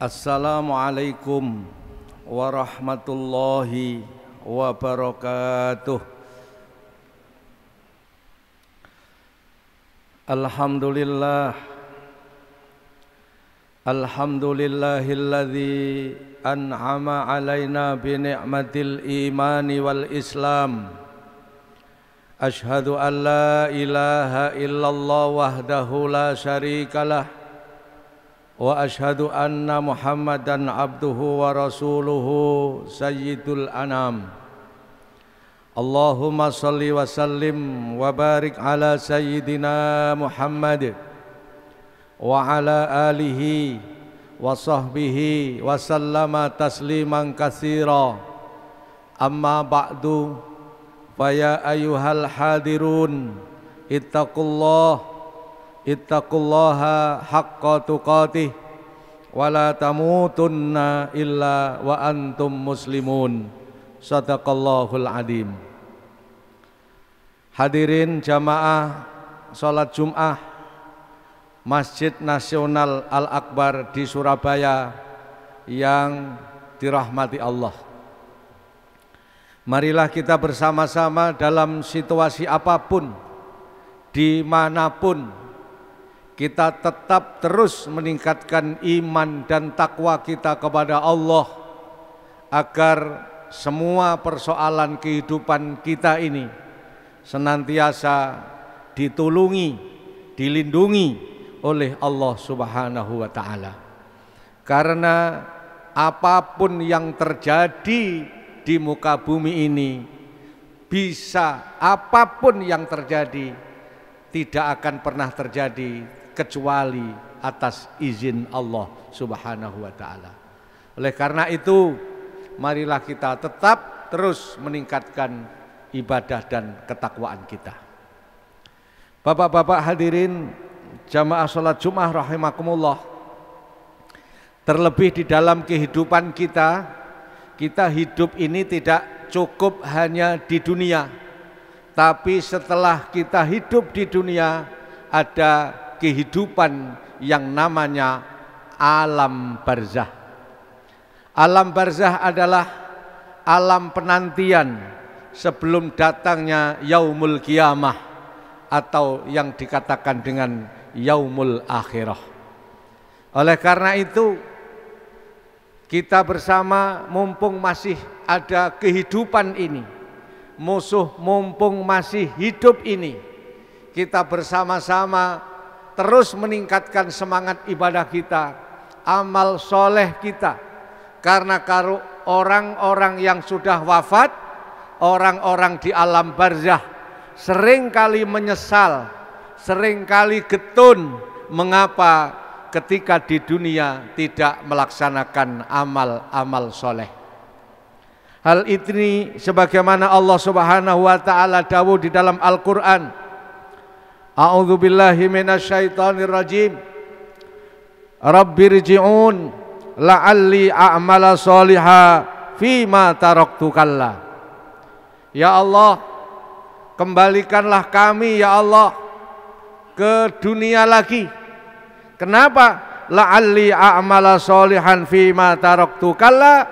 Assalamualaikum warahmatullahi wabarakatuh. Alhamdulillahilladzi an'ama alaina bi ni'matil imani wal islam. Ashhadu an la ilaha illallah wahdahu la syarikalah wa ashhadu anna Muhammadan abduhu wa rasuluhu sayyidul anam. Allahumma salli wa sallim wa barik ala sayyidina Muhammad wa ala alihi wa sahbihi wa sallama tasliman katsira. Amma ba'du, fa ya ayyuhal hadirun ittaqullaha haqqa tuqatih wa la tamutunna illa wa antum muslimun. Shadaqallahul adim. Hadirin jamaah salat Jumat Masjid Nasional Al-Akbar di Surabaya yang dirahmati Allah. Marilah kita bersama-sama dalam situasi apapun, dimanapun, kita tetap terus meningkatkan iman dan takwa kita kepada Allah, agar semua persoalan kehidupan kita ini senantiasa ditulungi, dilindungi oleh Allah Subhanahu wa Ta'ala. Karena apapun yang terjadi di muka bumi ini, bisa apapun yang terjadi, tidak akan pernah terjadi kecuali atas izin Allah Subhanahu wa Ta'ala. Oleh karena itu, marilah kita tetap terus meningkatkan ibadah dan ketakwaan kita. Bapak-bapak hadirin jamaah salat Jumat rahimakumullah. Terlebih di dalam kehidupan kita hidup ini tidak cukup hanya di dunia, tapi setelah kita hidup di dunia ada kehidupan yang namanya alam barzah. Alam barzah adalah alam penantian sebelum datangnya yaumul qiyamah, atau yang dikatakan dengan yaumul akhirah. Oleh karena itu, kita bersama, mumpung masih ada kehidupan ini, musuh mumpung masih hidup ini, kita bersama-sama terus meningkatkan semangat ibadah kita, amal soleh kita. Karena kalau orang-orang yang sudah wafat, orang-orang di alam barzah seringkali menyesal, seringkali getun mengapa ketika di dunia tidak melaksanakan amal-amal soleh. Hal ini sebagaimana Allah Subhanahu wa Ta'ala dawuh di dalam Al-Quran, A'udzu billahi minasyaitonir rajim. Rabbirji'un la'alli a'mala sholiha fima taraktu kalla. Ya Allah, kembalikanlah kami ya Allah ke dunia lagi. Kenapa? La'alli a'mala sholihan fima taraktu kalla.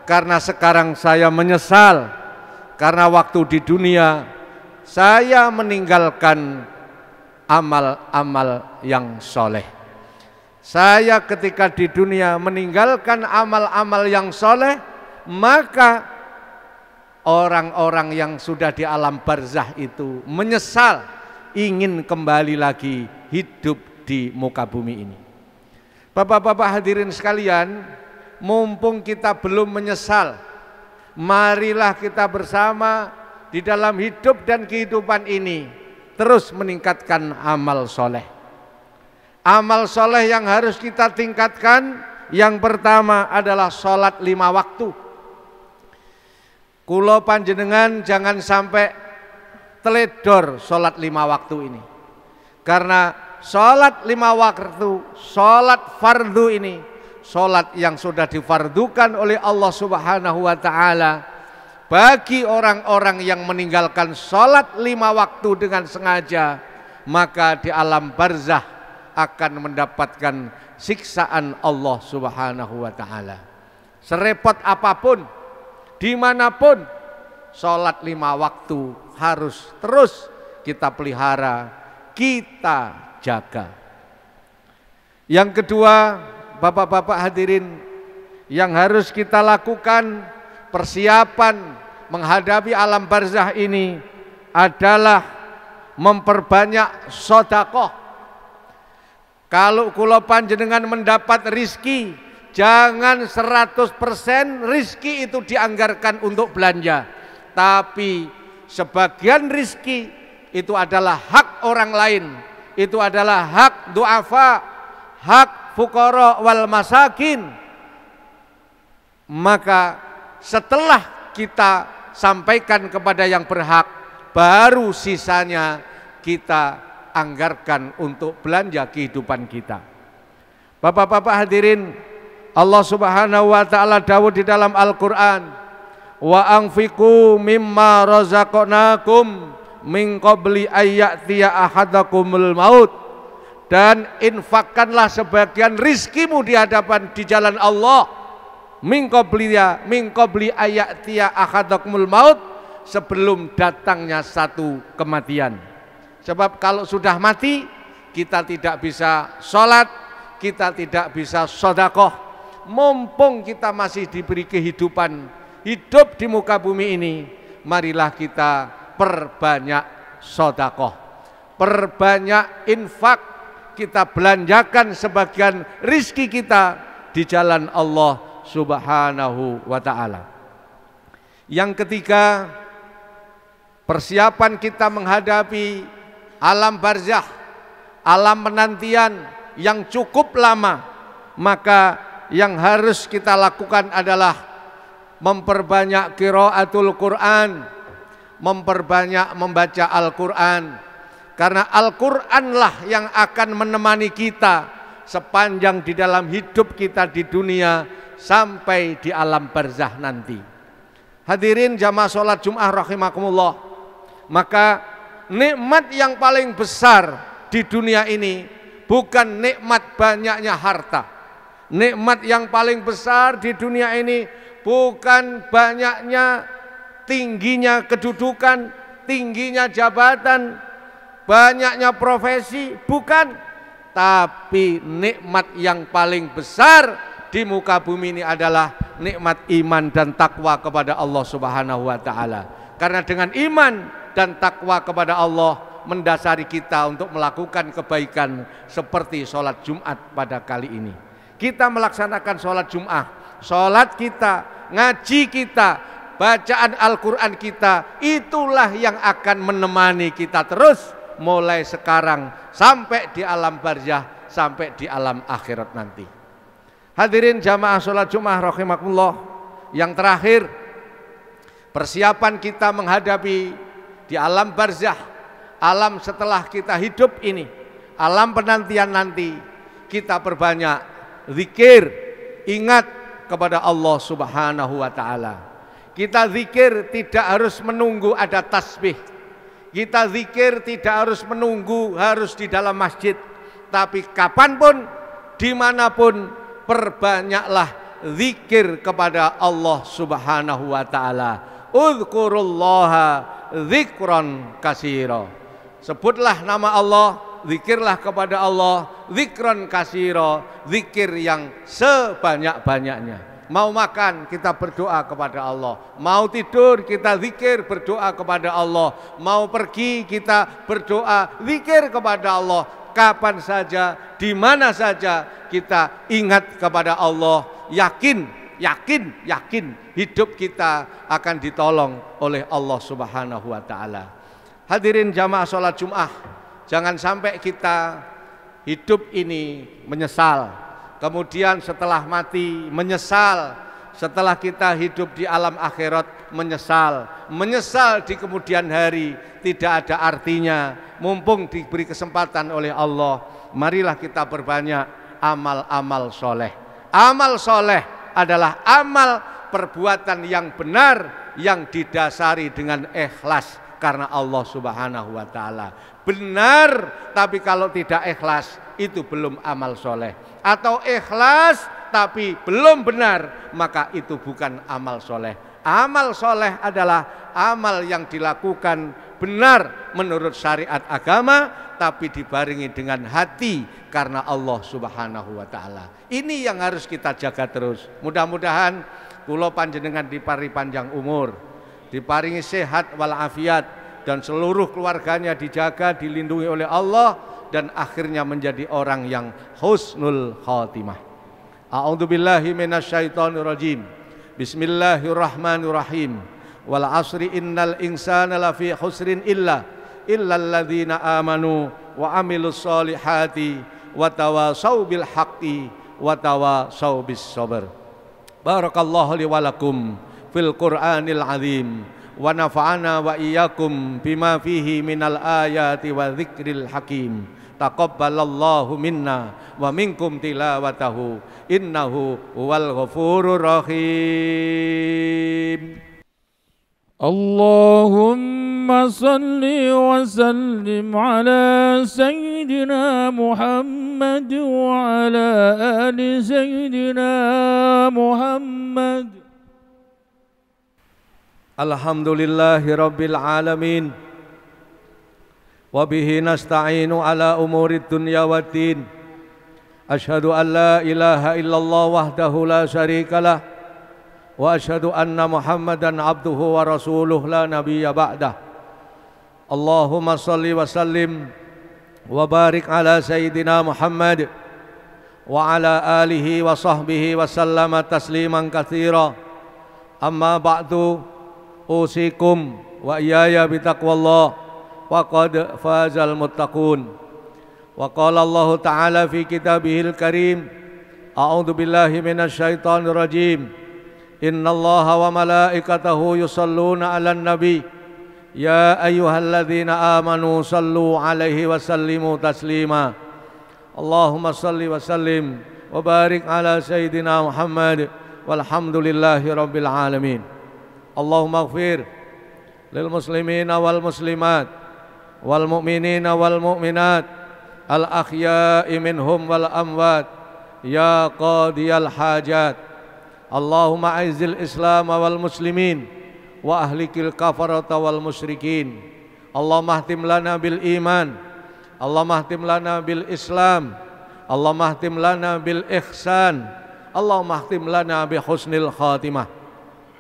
Karena sekarang saya menyesal, karena waktu di dunia saya meninggalkan amal-amal yang soleh. Saya ketika di dunia meninggalkan amal-amal yang soleh, maka orang-orang yang sudah di alam barzah itu menyesal, ingin kembali lagi hidup di muka bumi ini. Bapak-bapak hadirin sekalian, mumpung kita belum menyesal, marilah kita bersama di dalam hidup dan kehidupan ini terus meningkatkan amal soleh. Amal soleh yang harus kita tingkatkan, yang pertama adalah sholat 5 waktu. Kulo panjenengan jangan sampai teledor sholat 5 waktu ini. Karena sholat 5 waktu, sholat fardu ini, sholat yang sudah difardukan oleh Allah Subhanahu wa Ta'ala. Bagi orang-orang yang meninggalkan sholat 5 waktu dengan sengaja, maka di alam barzah akan mendapatkan siksaan Allah Subhanahu wa ta'ala. Serepot apapun, dimanapun, sholat 5 waktu harus terus kita pelihara, kita jaga. Yang kedua, Bapak-bapak hadirin, yang harus kita lakukan persiapan menghadapi alam barzah ini adalah memperbanyak sedekah. Kalau kula panjenengan mendapat rizki, jangan 100% rizki itu dianggarkan untuk belanja, tapi sebagian rizki itu adalah hak orang lain, itu adalah hak du'afa, hak fuqara wal masakin. Maka setelah kita sampaikan kepada yang berhak, baru sisanya kita anggarkan untuk belanja kehidupan kita. Bapak-bapak hadirin, Allah Subhanahu wa ta'ala dawuh di dalam Al-Qur'an, wa anfiqu mimma razaqnakum min qabli ayyatiya ahadakumul maut, dan infakkanlah sebagian rizkimu di hadapan di jalan Allah, min qabli ayyatiya ahadakumul maut, sebelum datangnya satu kematian. Sebab kalau sudah mati, kita tidak bisa sholat, kita tidak bisa sedekah. Mumpung kita masih diberi kehidupan, hidup di muka bumi ini, marilah kita perbanyak sedekah, perbanyak infak, kita belanjakan sebagian rizki kita di jalan Allah Subhanahu wa ta'ala. Yang ketiga, persiapan kita menghadapi alam barzah, alam penantian yang cukup lama, maka yang harus kita lakukan adalah memperbanyak qiraatul Quran, memperbanyak membaca Al-Quran, karena Al-Quranlah yang akan menemani kita sepanjang di dalam hidup kita di dunia sampai di alam barzah nanti. Hadirin jamaah sholat Jum'ah rahimakumullah, maka nikmat yang paling besar di dunia ini bukan nikmat banyaknya harta. Nikmat yang paling besar di dunia ini bukan banyaknya, tingginya kedudukan, tingginya jabatan, banyaknya profesi, bukan. Tapi nikmat yang paling besar di muka bumi ini adalah nikmat iman dan takwa kepada Allah Subhanahu wa ta'ala. Karena dengan iman dan takwa kepada Allah mendasari kita untuk melakukan kebaikan seperti sholat Jumat pada kali ini. Kita melaksanakan sholat Jum'ah, sholat kita, ngaji kita, bacaan Al-Quran kita, itulah yang akan menemani kita terus mulai sekarang sampai di alam barzah, sampai di alam akhirat nanti. Hadirin jamaah sholat Jum'ah rahimakumullah, yang terakhir, persiapan kita menghadapi di alam barzah, alam setelah kita hidup ini, alam penantian nanti, kita perbanyak zikir, ingat kepada Allah Subhanahu wa ta'ala. Kita zikir tidak harus menunggu ada tasbih, kita zikir tidak harus menunggu harus di dalam masjid, tapi kapanpun, dimanapun, perbanyaklah zikir kepada Allah Subhanahu wa ta'ala. Uzkurullaha zikron kasiro, sebutlah nama Allah, zikirlah kepada Allah zikron kasiro, zikir yang sebanyak-banyaknya. Mau makan kita berdoa kepada Allah, mau tidur kita zikir berdoa kepada Allah, mau pergi kita berdoa zikir kepada Allah. Kapan saja, di mana saja kita ingat kepada Allah, yakin hidup kita akan ditolong oleh Allah Subhanahu wa ta'ala. Hadirin jamaah sholat Jum'ah, jangan sampai kita hidup ini menyesal, kemudian setelah mati menyesal, setelah kita hidup di alam akhirat menyesal di kemudian hari, tidak ada artinya. Mumpung diberi kesempatan oleh Allah, marilah kita perbanyak amal-amal soleh. Amal soleh adalah amal perbuatan yang benar, yang didasari dengan ikhlas karena Allah Subhanahu wa ta'ala. Benar, tapi kalau tidak ikhlas itu belum amal soleh. Atau ikhlas tapi belum benar, maka itu bukan amal soleh. Amal soleh adalah amal yang dilakukan benar menurut syariat agama, tapi dibarengi dengan hati karena Allah Subhanahu wa Ta'ala. Ini yang harus kita jaga terus. Mudah-mudahan kula panjenengan dipari panjang umur, diparingi sehat walafiat, dan seluruh keluarganya dijaga, dilindungi oleh Allah, dan akhirnya menjadi orang yang husnul khatimah. A'udzubillahi minasyaitonirrajim. Bismillahirrahmanirrahim. Wal asri innal insana lafi khusrin illalladzina amanu wa amilus solihati wa tawasaw bil haqqi wa tawasaw bis sabr. Barakallahu li wa lakum fil Qur'anil azim wa nafa'ana wa iyyakum bima fihi minal ayati wa dzikril hakim. Taqabbalallahu minna wa minkum tilawatahu innahu huwal ghafurur rahim. Allahumma salli wa sallim ala Sayyidina Muhammad wa ala ali Sayyidina Muhammad. Alhamdulillahi Rabbil Alamin. Wabihi nasta'inu ala umurid dunya waddin. Ashhadu an la ilaha illallah wahdahu la syarikalah, wa ashhadu anna Muhammadan abduhu wa rasuluh la nabiyya ba'dah. Allahumma salli wa sallim wa barik ala Sayyidina Muhammad wa ala alihi wa sahbihi wa sallama tasliman katsira. Amma ba'du, usikum wa iyaya bitaqwallah. Waqad fazal muttaqun. Wa qala Allah Ta'ala fi kitabihil karim, a'udzu billahi minasyaitonir rajim. Innallaha wa malaikatahu yusalluna 'alan nabi ya ayyuhalladzina amanu sallu 'alaihi wa sallimu taslima. Allahumma salli wa sallim wa barik ala sayyidina Muhammad walhamdulillahi rabbil alamin. Allahumma ighfir lil muslimina wal muslimat wal mu'minina wal mu'minat al akhya'i minhum wal amwat ya qadiyal hajat. Allahumma a'izzil islam wal muslimin wa ahlikil kafarata wal musyrikin. Allahumma ahtim lana bil iman, Allahumma ahtim lana bil islam, Allahumma ahtim lana bil ihsan, Allahumma ahtim lana bi husnil khatimah.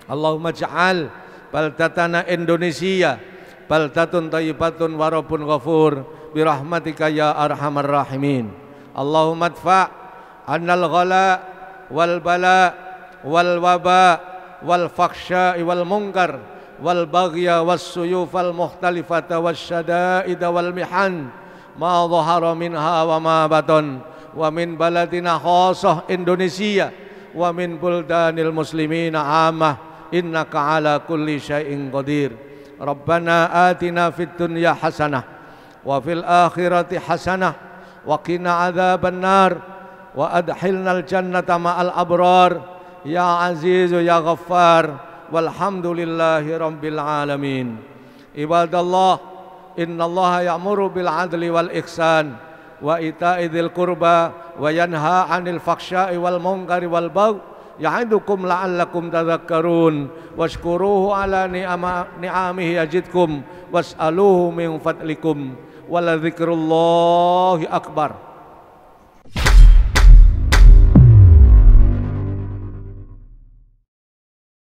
Allahumma ja'al baldatana Indonesia baldatun thayyibatun wa rabbun ghafur birahmatika ya arhamar rahimin. Allahumma adfa' annal ghala wal bala wal waba wal fakhsya'i wal munkar wal baghya was suyufal mukhtalifata was syada'ida wal mihan ma dhahara minha wa ma batan wa min baladina khassah Indonesia wa min buldanil muslimina amah innaka ala kulli syai'in qadir. Rabbana atina fid dunya hasanah wa fil akhirati hasanah wa qina adzaban nar wa adkhilnal jannata ma'al abrar ya azizu ya ghaffar walhamdulillahi rabbil alamin. Ibadallah, innallaha ya'muru bil adli wal ihsan wa ita'i dzil qurba wa yanha 'anil fakhsya'i wal munkari wal baghi ya'idukum la'allakum tadhakkarun washkuruhu ala ni'amihi yazidkum was'aluhu min fadlikum wa la dzikrullahi akbar.